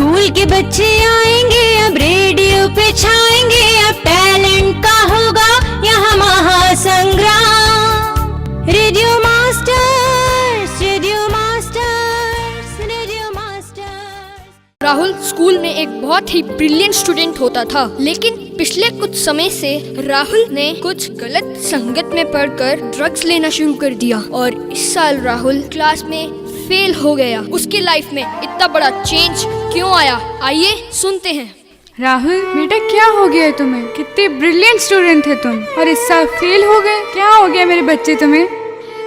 School के बच्चे आएंगे, अब रेडियो पे छाएंगे, अब टैलेंट का होगा यहाँ महासंग्राम। Radio masters, radio masters, radio masters. Rahul school में एक बहुत ही ब्रिलियंट स्टूडेंट होता था, लेकिन पिछले कुछ समय से राहुल ने कुछ गलत संगत में पढ़कर ड्रग्स लेना शुरू कर दिया और इस साल राहुल क्लास में फेल हो गया। उसकी लाइफ में इतना बड़ा चेंज क्यों आया, आइए सुनते हैं। राहुल बेटा, क्या हो गया है तुम्हें? कितने ब्रिलियंट स्टूडेंट थे तुम और इस साल फेल हो गए। क्या हो गया मेरे बच्चे तुम्हें?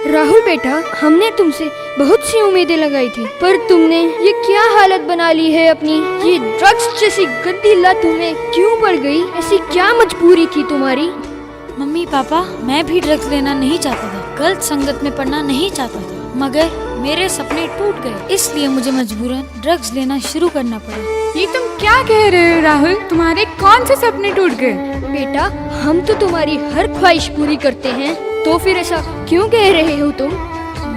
राहुल बेटा, हमने तुमसे बहुत सी उम्मीदें लगाई थी, पर तुमने ये क्या हालत बना ली है अपनी। ये ड्रग्स जैसी गंदी लत तुम्हें क्यों पड़ गई? ऐसी क्या मजबूरी थी तुम्हारी? मम्मी पापा, मैं भी ड्रग्स लेना नहीं चाहता था, गलत संगत में पढ़ना नहीं चाहता था, मगर मेरे सपने टूट गए, इसलिए मुझे मजबूरन ड्रग्स लेना शुरू करना पड़ा। ये तुम क्या कह रहे हो राहुल? तुम्हारे कौन से सपने टूट गए? बेटा, हम तो तुम्हारी हर ख्वाहिश पूरी करते हैं, तो फिर ऐसा क्यों कह रहे हो तुम?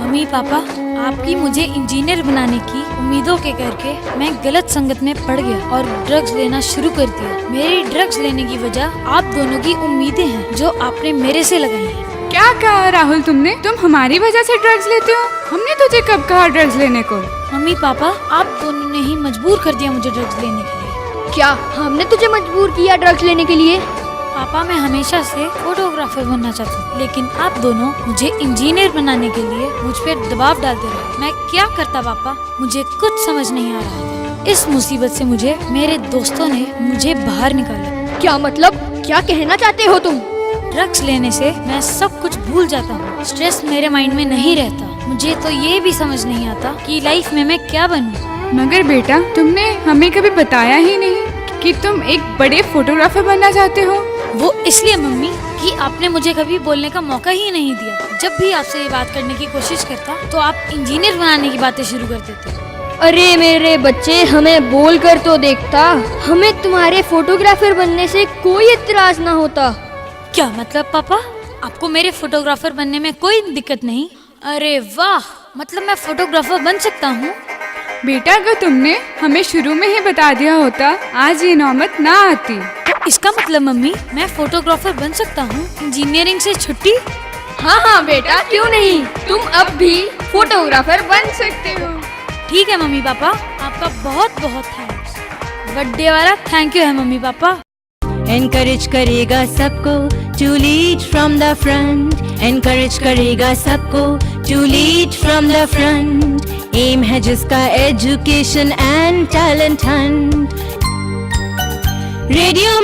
मम्मी पापा, आपकी मुझे इंजीनियर बनाने की उम्मीदों के करके मैं गलत संगत में पड़ गया और ड्रग्स लेना शुरू कर दिया। मेरी ड्रग्स लेने की वजह आप दोनों की उम्मीदें हैं जो आपने मेरे से लगाई हैं। क्या कहा राहुल तुमने? तुम हमारी वजह से ड्रग्स लेते हो? हमने तुझे कब कहा ड्रग्स लेने को? मम्मी पापा, आप दोनों ने ही मजबूर कर दिया मुझे ड्रग्स लेने के लिए। क्या हमने तुझे मजबूर किया ड्रग्स लेने के लिए? पापा, मैं हमेशा से फोटोग्राफर बनना चाहती हूँ, लेकिन आप दोनों मुझे इंजीनियर बनाने के लिए मुझ पर दबाव डालते रहे। मैं क्या करता पापा, मुझे कुछ समझ नहीं आ रहा था। इस मुसीबत से मुझे मेरे दोस्तों ने मुझे बाहर निकाला। क्या मतलब, क्या कहना चाहते हो तुम? ड्रग्स लेने से मैं सब कुछ भूल जाता हूँ, स्ट्रेस मेरे माइंड में नहीं रहता। मुझे तो ये भी समझ नहीं आता कि लाइफ में मैं क्या बनूं। मगर बेटा, तुमने हमें कभी बताया ही नहीं कि तुम एक बड़े फोटोग्राफर बनना चाहते हो। वो इसलिए मम्मी कि आपने मुझे कभी बोलने का मौका ही नहीं दिया। जब भी आपसे ये बात करने की कोशिश करता तो आप इंजीनियर बनाने की बातें शुरू कर देते। अरे मेरे बच्चे, हमें बोल कर तो देखता, हमें तुम्हारे फोटोग्राफर बनने से कोई इतराज ना होता। क्या मतलब पापा, आपको मेरे फोटोग्राफर बनने में कोई दिक्कत नहीं? अरे वाह, मतलब मैं फोटोग्राफर बन सकता हूँ। बेटा, अगर तुमने हमें शुरू में ही बता दिया होता, आज ये नौबत ना आती। तो इसका मतलब मम्मी, मैं फोटोग्राफर बन सकता हूँ? इंजीनियरिंग से छुट्टी? हाँ बेटा, क्यों नहीं, तुम अब भी फोटोग्राफर बन सकते हो। ठीक है मम्मी पापा, आपका बहुत बहुत थैंक्स। बर्थडे वाला थैंक यू है मम्मी पापा। एनकरेज करेगा सबको to lead from the front, encourage करेगा सबको to lead from the front. Aim है जिसका education and talent hunt. Radio